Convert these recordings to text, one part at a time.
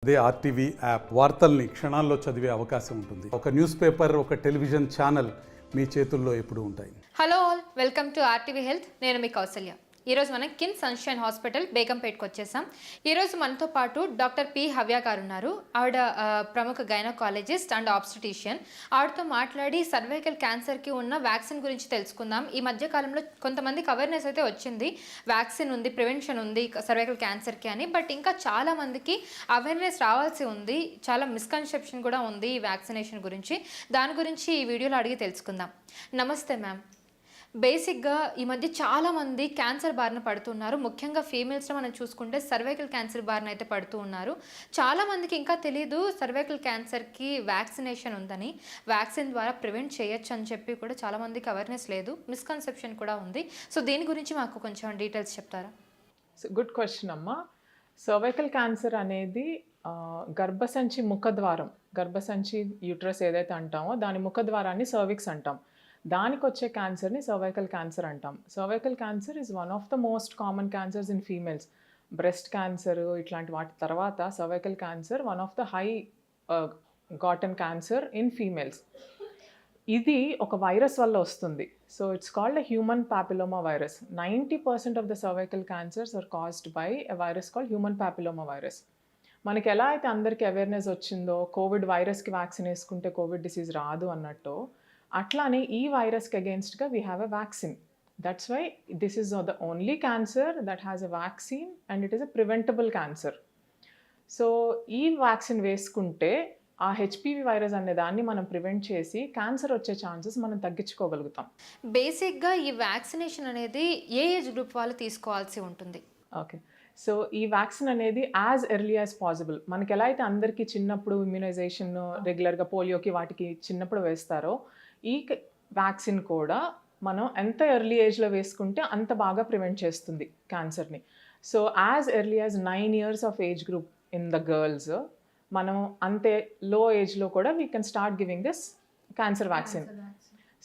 అదే RTV app వార్తల్ని క్షణాల్లో చదివే అవకాశం ఉంటుంది. ఒక న్యూస్ పేపర్, ఒక టెలివిజన్ ఛానల్ మీ చేతుల్లో ఎప్పుడూ ఉంటాయి. Hello all, welcome to RTV health. నేను మీ కౌసల్య. ఈరోజు మనం కిమ్స్ సన్షైన్ హాస్పిటల్ బేగంపేటకు వచ్చేసాం. ఈరోజు మనతో పాటు డాక్టర్ పి హవ్య గారు ఉన్నారు. ఆవిడ ప్రముఖ గైనకాలజిస్ట్ అండ్ ఆబ్స్టెటిషియన్. ఆవిడతో మాట్లాడి సర్వైకల్ క్యాన్సర్కి ఉన్న వ్యాక్సిన్ గురించి తెలుసుకుందాం. ఈ మధ్య కాలంలో కొంతమందికి అవేర్నెస్ అయితే వచ్చింది, వ్యాక్సిన్ ఉంది, ప్రివెన్షన్ ఉంది సర్వైకల్ క్యాన్సర్కి అని. బట్ ఇంకా చాలా మందికి అవేర్నెస్ రావాల్సి ఉంది. చాలా మిస్కన్సెప్షన్ కూడా ఉంది ఈ వ్యాక్సినేషన్ గురించి. దాని గురించి ఈ వీడియోలో అడిగి తెలుసుకుందాం. నమస్తే మ్యామ్. బేసిక్గా ఈ మధ్య చాలామంది క్యాన్సర్ బారిన పడుతున్నారు. ముఖ్యంగా ఫీమేల్స్లో మనం చూసుకుంటే సర్వైకల్ క్యాన్సర్ బారిన అయితే పడుతూ ఉన్నారు. చాలామందికి ఇంకా తెలియదు సర్వైకల్ క్యాన్సర్కి వ్యాక్సినేషన్ ఉందని, వ్యాక్సిన్ ద్వారా ప్రివెంట్ చేయొచ్చు అని చెప్పి కూడా చాలామందికి అవేర్నెస్ లేదు, మిస్కన్సెప్షన్ కూడా ఉంది. సో దీని గురించి మాకు కొంచెం డీటెయిల్స్ చెప్తారా? గుడ్ క్వశ్చన్ అమ్మా. సర్వైకల్ క్యాన్సర్ అనేది గర్భసంచి ముఖద్వారం, గర్భసంచి యూట్రస్ ఏదైతే అంటామో దాని ముఖద్వారాన్ని సర్విక్స్ అంటాం. దానికి వచ్చే క్యాన్సర్ని సర్వైకల్ క్యాన్సర్ అంటాం. Cervical cancer is one of the most common cancers in females. Breast cancer ఇట్లాంటి వాటి తర్వాత cervical cancer one of the high gotten cancer in females. ఇది ఒక వైరస్ వల్ల వస్తుంది. So it's called a human papilloma virus. 90% of the cervical cancers are caused by a virus called human papilloma virus. మనకి ఎలా అయితే అందరికీ awareness వచ్చిందో Covid వైరస్కి వ్యాక్సిన్ వేసుకుంటే కోవిడ్ డిసీజ్ రాదు అన్నట్టు, అట్లానే ఈ వైరస్కి అగేన్స్ట్గా we have a vaccine. That's why this is the only cancer that has a vaccine and it is a preventable cancer. So ఈ వ్యాక్సిన్ వేసుకుంటే ఆ హెచ్పివి వైరస్ అనే దాన్ని మనం ప్రివెంట్ చేసి క్యాన్సర్ వచ్చే ఛాన్సెస్ మనం తగ్గించుకోగలుగుతాం. బేసిక్గా ఈ వ్యాక్సినేషన్ అనేది ఏ ఏజ్ గ్రూప్ వాళ్ళు తీసుకోవాల్సి ఉంటుంది? ఓకే, సో ఈ వ్యాక్సిన్ అనేది యాజ్ ఎర్లీ యాజ్ పాసిబుల్. మనకి ఎలా అయితే అందరికీ చిన్నప్పుడు ఇమ్యునైజేషన్ రెగ్యులర్గా పోలియోకి వాటికి చిన్నప్పుడు వేస్తారో, ఈ వ్యాక్సిన్ కూడా మనం ఎంత ఎర్లీ ఏజ్లో వేసుకుంటే అంత బాగా ప్రివెంట్ చేస్తుంది క్యాన్సర్ని. So as early as 9 years of age group in the girls, మనం అంతే లో ఏజ్లో కూడా we can start giving this cancer vaccine.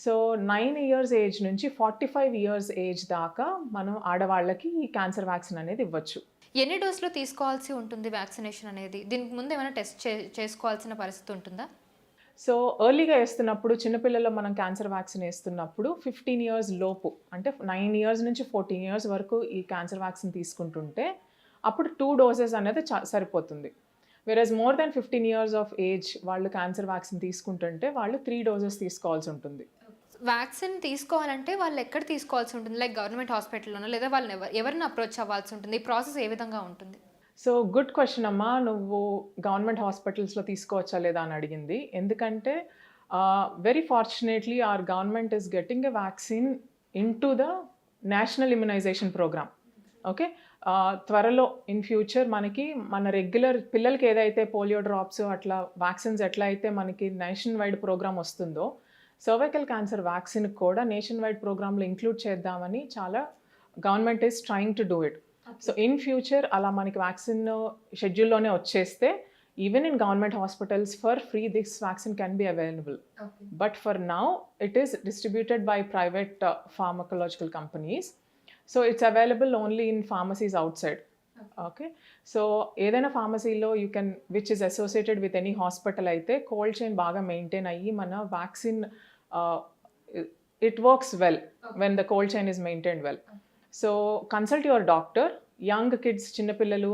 So 9 years age నుంచి 45 years ఏజ్ దాకా మనం ఆడవాళ్ళకి ఈ క్యాన్సర్ వ్యాక్సిన్ అనేది ఇవ్వచ్చు. ఎన్ని డోసులు తీసుకోవాల్సి ఉంటుంది వ్యాక్సినేషన్ అనేది? దీనికి ముందు ఏమైనా టెస్ట్ చేసుకోవాల్సిన పరిస్థితి ఉంటుందా? సో ఎర్లీగా వేస్తున్నప్పుడు, చిన్నపిల్లల్లో మనం క్యాన్సర్ వ్యాక్సిన్ వేస్తున్నప్పుడు 15 years లోపు, అంటే 9 years నుంచి 14 years వరకు ఈ క్యాన్సర్ వ్యాక్సిన్ తీసుకుంటుంటే అప్పుడు 2 doses అనేది సరిపోతుంది. Versus more than 15 years of age వాళ్ళు క్యాన్సర్ వ్యాక్సిన్ తీసుకుంటుంటే వాళ్ళు 3 doses తీసుకోవాల్సి ఉంటుంది. వ్యాక్సిన్ తీసుకోవాలంటే వాళ్ళు ఎక్కడ తీసుకోవాల్సి ఉంటుంది? లైక్ గవర్నమెంట్ హాస్పిటల్లోనో లేదా వాళ్ళని ఎవరిని అప్రోచ్ అవ్వాల్సి ఉంటుంది? ఈ ప్రాసెస్ ఏ విధంగా ఉంటుంది? సో గుడ్ క్వశ్చన్ అమ్మా. నువ్వు గవర్నమెంట్ హాస్పిటల్స్లో తీసుకోవచ్చా లేదా అని అడిగింది. ఎందుకంటే very fortunately our government is getting a vaccine in to the national immunisation programme. Okay, త్వరలో ఇన్ ఫ్యూచర్ మనకి మన రెగ్యులర్ పిల్లలకి ఏదైతే పోలియో డ్రాప్స్ అట్లా వ్యాక్సిన్స్ ఎట్లా అయితే మనకి నేషన్ వైడ్ ప్రోగ్రామ్ వస్తుందో, సర్వైకల్ క్యాన్సర్ వ్యాక్సిన్ కూడా నేషన్ వైడ్ ప్రోగ్రాంలో ఇంక్లూడ్ చేద్దామని చాలా government is trying to do it. So in future అలా మనకి వ్యాక్సిన్ షెడ్యూల్లోనే వచ్చేస్తే even in government hospitals for free this vaccine can be available. But for now it is distributed by private pharmacological companies. So it's available only in pharmacies outside. Okay, so ఏదైనా ఫార్మసీలో you can which is associated with any hospital అయితే cold chain బాగా maintain అయ్యి మన vaccine it works well when the cold chain is maintained well. So consult your doctor. Young kids, చిన్నపిల్లలు,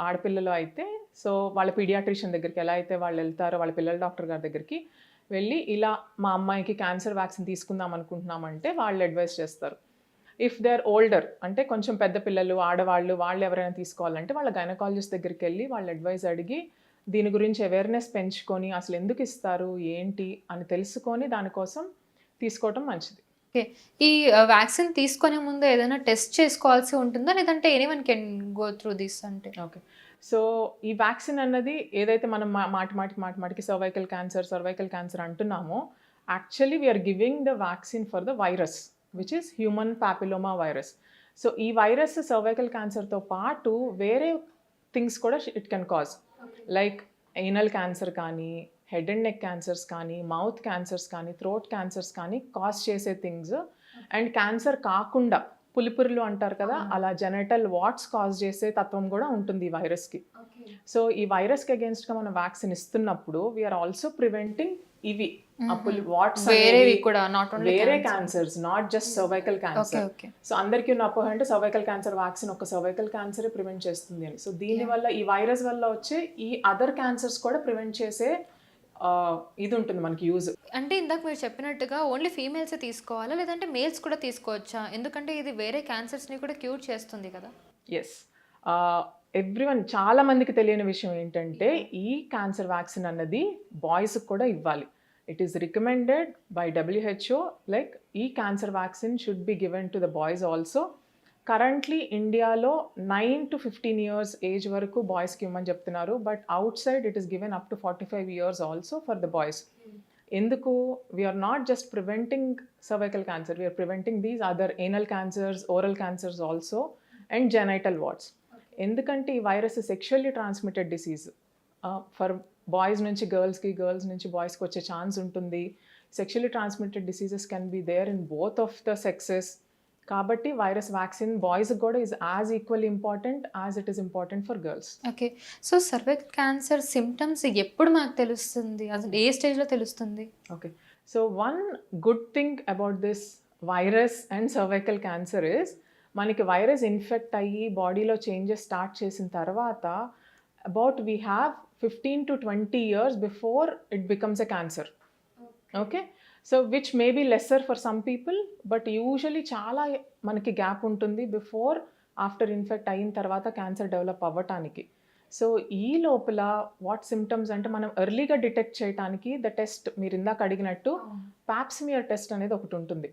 ఆడపిల్లలు అయితే so వాళ్ళ పీడియాట్రిషియన్ దగ్గరికి ఎలా అయితే వాళ్ళు వెళ్తారో వాళ్ళ పిల్లల డాక్టర్ గారి దగ్గరికి వెళ్ళి ఇలా మా అమ్మాయికి క్యాన్సర్ వ్యాక్సిన్ తీసుకుందాం అనుకుంటున్నామంటే వాళ్ళు అడ్వైస్ చేస్తారు. ఇఫ్ దే ఆర్ ఓల్డర్, అంటే కొంచెం పెద్ద పిల్లలు, ఆడవాళ్ళు, వాళ్ళు ఎవరైనా తీసుకోవాలంటే వాళ్ళ గైనకాలజిస్ట్ దగ్గరికి వెళ్ళి వాళ్ళ అడ్వైస్ అడిగి దీని గురించి అవేర్నెస్ పెంచుకొని అసలు ఎందుకు ఇస్తారు ఏంటి అని తెలుసుకొని దానికోసం తీసుకోవటం మంచిది. ఓకే, ఈ వ్యాక్సిన్ తీసుకునే ముందు ఏదైనా టెస్ట్ చేసుకోవాల్సి ఉంటుందా, లేదంటే anyone can go through this అంటే? ఓకే, సో ఈ వ్యాక్సిన్ అన్నది ఏదైతే మనం మాటికి సర్వైకల్ క్యాన్సర్ అంటున్నామో, actually we're giving the vaccine for the virus which is human papilloma virus. So ఈ వైరస్ సర్వైకల్ క్యాన్సర్తో పాటు వేరే థింగ్స్ కూడా it can cause, like anal cancer కానీ, హెడ్ అండ్ నెక్ క్యాన్సర్స్ కానీ, మౌత్ క్యాన్సర్స్ కానీ, throat cancers కానీ cause చేసే థింగ్స్. అండ్ క్యాన్సర్ కాకుండా పులిపురులు అంటారు కదా, అలా జెనైటల్ వాట్స్ కాజ్ చేసే తత్వం కూడా ఉంటుంది ఈ వైరస్కి. సో ఈ వైరస్కి అగేన్స్ట్గా మనం వ్యాక్సిన్ ఇస్తున్నప్పుడు వీఆర్ ఆల్సో ప్రివెంటింగ్ ఇవి వాట్స్ వేరేవి కూడా, నాట్ ఓన్లీ వేరే cancers, not just cervical cancer. Okay. So అందరికీ ఉన్న అపోహ అంటే సర్వైకల్ క్యాన్సర్ వ్యాక్సిన్ ఒక సర్వైకల్ క్యాన్సర్ ప్రివెంట్ చేస్తుంది అని. సో దీనివల్ల ఈ వైరస్ వల్ల వచ్చే ఈ అదర్ క్యాన్సర్స్ కూడా ప్రివెంట్ చేసే ఇది ఉంటుంది మనకి యూజ్. అంటే ఇందాక మీరు చెప్పినట్టుగా ఓన్లీ ఫీమేల్సే తీసుకోవాలా లేదంటే మేల్స్ కూడా తీసుకోవచ్చా? ఎందుకంటే ఇది వేరే క్యాన్సర్స్ని కూడా క్యూర్ చేస్తుంది కదా. ఎస్, ఎవ్రీవన్, చాలా మందికి తెలియని విషయం ఏంటంటే ఈ క్యాన్సర్ వ్యాక్సిన్ అన్నది బాయ్స్కి కూడా ఇవ్వాలి. It is recommended by WHO, like ఈ cancer vaccine should be given to the boys also. Currently ఇండియాలో 9 to 15 years ఏజ్ వరకు బాయ్స్కి ఇవ్వమని చెప్తున్నారు, but outside it is given up to 45 years also for the boys. ఎందుకు? We're not just preventing cervical cancer, we're preventing these other anal cancers, oral cancers also, and genital warts. ఎందుకంటే ఈ virus sexually transmitted disease. For boys నుంచి గర్ల్స్కి, girls నుంచి బాయ్స్కి వచ్చే chance ఉంటుంది. Sexually transmitted diseases can be there in both of the sexes. కాబట్టి virus vaccine బాయ్స్కి కూడా is as equally important as it is important for girls. Okay. So cervical cancer symptoms ఎప్పుడు మాకు తెలుస్తుంది, అసలు ఏ స్టేజ్లో తెలుస్తుంది? Okay, so one good thing about this virus and cervical cancer is, మనకి వైరస్ ఇన్ఫెక్ట్ అయ్యి బాడీలో చేంజెస్ స్టార్ట్ చేసిన తర్వాత about we have 15 to 20 years before it becomes a cancer. Okay, so which may be lesser for some people, but usually చాలా మనకి gap ఉంటుంది before after infect అయిన తర్వాత క్యాన్సర్ డెవలప్ అవ్వటానికి. సో ఈ లోపల వాట్ సిమ్టమ్స్ అంటే మనం ఎర్లీగా డిటెక్ట్ చేయడానికి ద టెస్ట్ మీరు ఇందాక అడిగినట్టు పాప్స్మియర్ టెస్ట్ అనేది ఒకటి ఉంటుంది.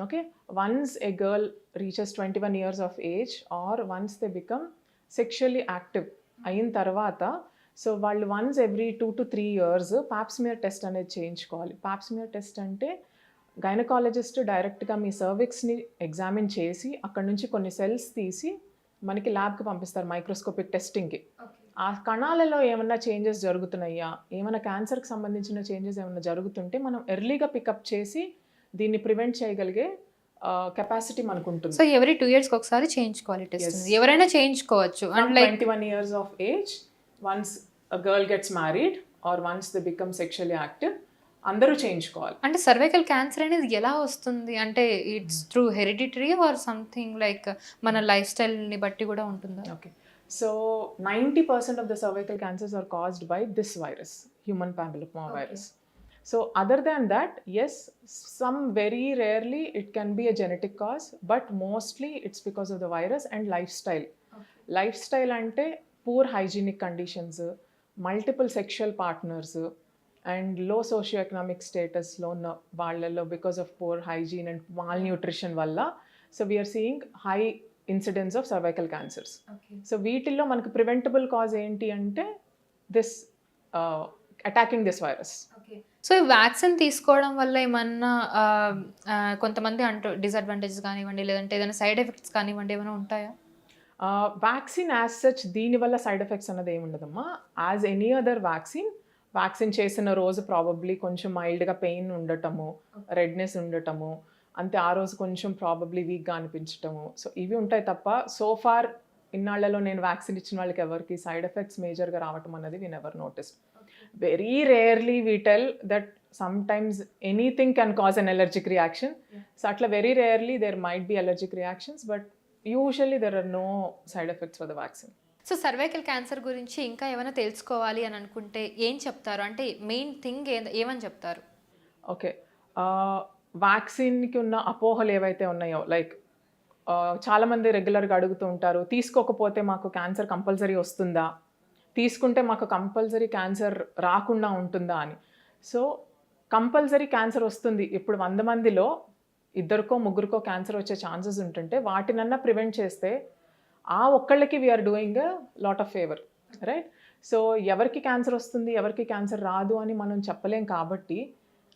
Okay, once a girl reaches 21 years of age or once they become sexually active అయిన తర్వాత, సో వాళ్ళు once every 2 to 3 years pap smear test అనేది చేయించుకోవాలి. పాప్స్మియర్ టెస్ట్ అంటే గైనకాలజిస్ట్ డైరెక్ట్గా మీ సర్విక్స్ని ఎగ్జామిన్ చేసి అక్కడ నుంచి కొన్ని సెల్స్ తీసి మనకి ల్యాబ్కి పంపిస్తారు మైక్రోస్కోపిక్ టెస్టింగ్కి. ఆ కణాలలో ఏమన్నా చేంజెస్ జరుగుతున్నాయా, ఏమైనా క్యాన్సర్కి సంబంధించిన చేంజెస్ ఏమైనా జరుగుతుంటే మనం ఎర్లీగా పికప్ చేసి దీన్ని ప్రివెంట్ చేయగలిగే కెపాసిటీ మనకు ఉంటుంది. సో ఎవరీ 2 years ఒకసారి చేయించుకోవాలి టెస్ట్. ఎవరైనా చేయించుకోవచ్చు. And like 21 years of age, once a girl gets married or once they become sexually active, అందరూ చేయించుకోవాలి. అంటే సర్వైకల్ క్యాన్సర్ అనేది ఎలా వస్తుంది? అంటే it's through hereditary or something like మన లైఫ్ స్టైల్ని బట్టి కూడా ఉంటుందా? Okay, so 90% of the cervical cancers are caused by this virus, human papilloma virus. So other than that, yes, some very rarely it can be a genetic cause, but mostly it's because of the virus and lifestyle. Lifestyle ante poor hygienic conditions, multiple sexual partners, and low socioeconomic status lo ఉన్న వాళ్ళలో because of poor hygiene and malnutrition valla, so we are seeing high incidence of cervical cancers. So వీటిల్లో మనకు preventable cause ఏంటి అంటే this attacking this virus. So ఈ vaccine తీసుకోవడం వల్ల ఏమన్నా కొంతమంది అంటూ డిసడ్వాంటేజెస్ కానివ్వండి లేదంటే ఏదైనా సైడ్ ఎఫెక్ట్స్ కానివ్వండి ఏమైనా ఉంటాయా? వ్యాక్సిన్ యాజ్ సచ్ దీనివల్ల సైడ్ ఎఫెక్ట్స్ అన్నది ఏమి ఉండదమ్మా. యాజ్ ఎనీ అదర్ వ్యాక్సిన్ చేసిన రోజు ప్రాబబ్లీ కొంచెం మైల్డ్గా పెయిన్ ఉండటము, రెడ్నెస్ ఉండటము, అంతే ఆ రోజు కొంచెం ప్రాబబ్లీ వీక్గా అనిపించటము, సో ఇవి ఉంటాయి తప్ప సో ఫార్ ఇన్నాళ్లలో నేను వ్యాక్సిన్ ఇచ్చిన వాళ్ళకి ఎవరికి సైడ్ ఎఫెక్ట్స్ మేజర్గా రావటం అన్నది we never noticed. Very rarely we tell that sometimes anything can cause an allergic reaction. So atla very rarely there might be allergic reactions, but usually there are no side effects for the vaccine. So cervical cancer గురించి ఇంకా ఏమైనా తెలుసుకోవాలి అని అనుకుంటే ఏం చెప్తారు? అంటే main thing ఏమని చెప్తారు? ఓకే, వ్యాక్సిన్కి ఉన్న అపోహలు ఏవైతే ఉన్నాయో, లైక్ చాలామంది రెగ్యులర్గా అడుగుతూ ఉంటారు, తీసుకోకపోతే మాకు క్యాన్సర్ కంపల్సరీ వస్తుందా, తీసుకుంటే మాకు కంపల్సరీ క్యాన్సర్ రాకుండా ఉంటుందా అని. సో కంపల్సరీ క్యాన్సర్ వస్తుంది. ఇప్పుడు 100 మందిలో 2కో 3కో క్యాన్సర్ వచ్చే ఛాన్సెస్ ఉంటుంటే వాటినన్నా ప్రివెంట్ చేస్తే ఆ ఒక్కళ్ళకి we are doing a lot of favour, right? So ఎవరికి క్యాన్సర్ వస్తుంది ఎవరికి క్యాన్సర్ రాదు అని మనం చెప్పలేం. కాబట్టి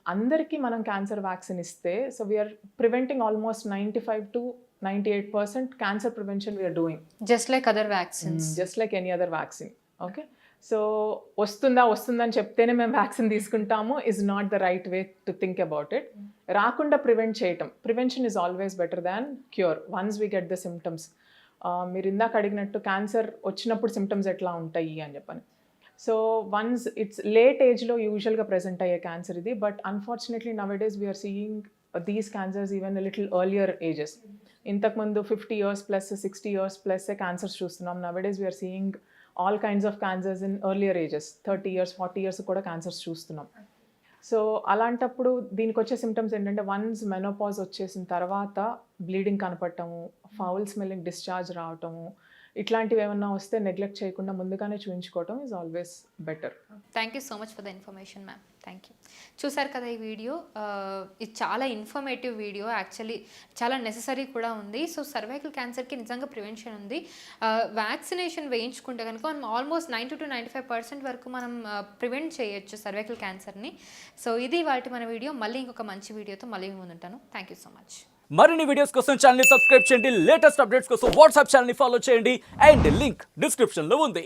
అందరికీ మనం క్యాన్సర్ వ్యాక్సిన్ ఇస్తే, so we are preventing almost 95 to 98% cancer prevention we are doing, just like other vaccines, just like any other vaccine. Okay, so వస్తుందని చెప్తేనే మేము వ్యాక్సిన్ తీసుకుంటాము is not the right way to think about it. రాకుండా prevent చేయటం, prevention is always better than cure once we get the symptoms. మీరు ఇందాక అడిగినట్టు cancer వచ్చినప్పుడు సిమ్టమ్స్ ఎట్లా ఉంటాయి అని చెప్పని. సో వన్స్ ఇట్స్ లేట్ ఏజ్లో యూజువల్గా ప్రెజెంట్ అయ్యే క్యాన్సర్ ఇది, but unfortunately nowadays we're seeing these cancers even little earlier ages. ఇంతకుముందు 50 years plus 60 years plus cancers చూస్తున్నాం. Nowadays we're seeing all kinds of cancers in earlier ages, 30 years 40 years కూడా cancers చూస్తున్నాం. So అలాంటప్పుడు దీనికి వచ్చే symptoms ఏంటంటే once menopause వచ్చేసిన తర్వాత బ్లీడింగ్ కనపడటము, ఫౌల్ స్మెల్లింగ్ డిశ్చార్జ్ రావటము, ఇట్లాంటివి ఏమన్నా వస్తే నెగ్లెక్ట్ చేయకుండా ముందుగానే చూపించుకోవటం is always better. Thank you so much for the information ma'am. Thank you. చూసారు కదా ఈ వీడియో, ఇది చాలా ఇన్ఫర్మేటివ్ వీడియో, యాక్చువల్లీ చాలా నెససరీ కూడా ఉంది. సో సర్వైకల్ క్యాన్సర్కి నిజంగా ప్రివెన్షన్ ఉంది. వ్యాక్సినేషన్ వేయించుకుంటే కనుక మనం ఆల్మోస్ట్ 90 to 95% వరకు మనం ప్రివెంట్ చేయొచ్చు సర్వైకల్ క్యాన్సర్ని. సో ఇది వాటి మన వీడియో. మళ్ళీ ఇంకొక మంచి వీడియోతో మళ్ళీ ముందుంటాను. Thank you so much. మరిన్ని వీడియోస్ కోసం ఛానల్ ని సబ్స్క్రైబ్ చేయండి, లేటెస్ట్ అప్డేట్స్ కోసం వాట్సాప్ ఛానల్ ని ఫాలో చేయండి, అండ్ లింక్ డిస్క్రిప్షన్ లో ఉంది.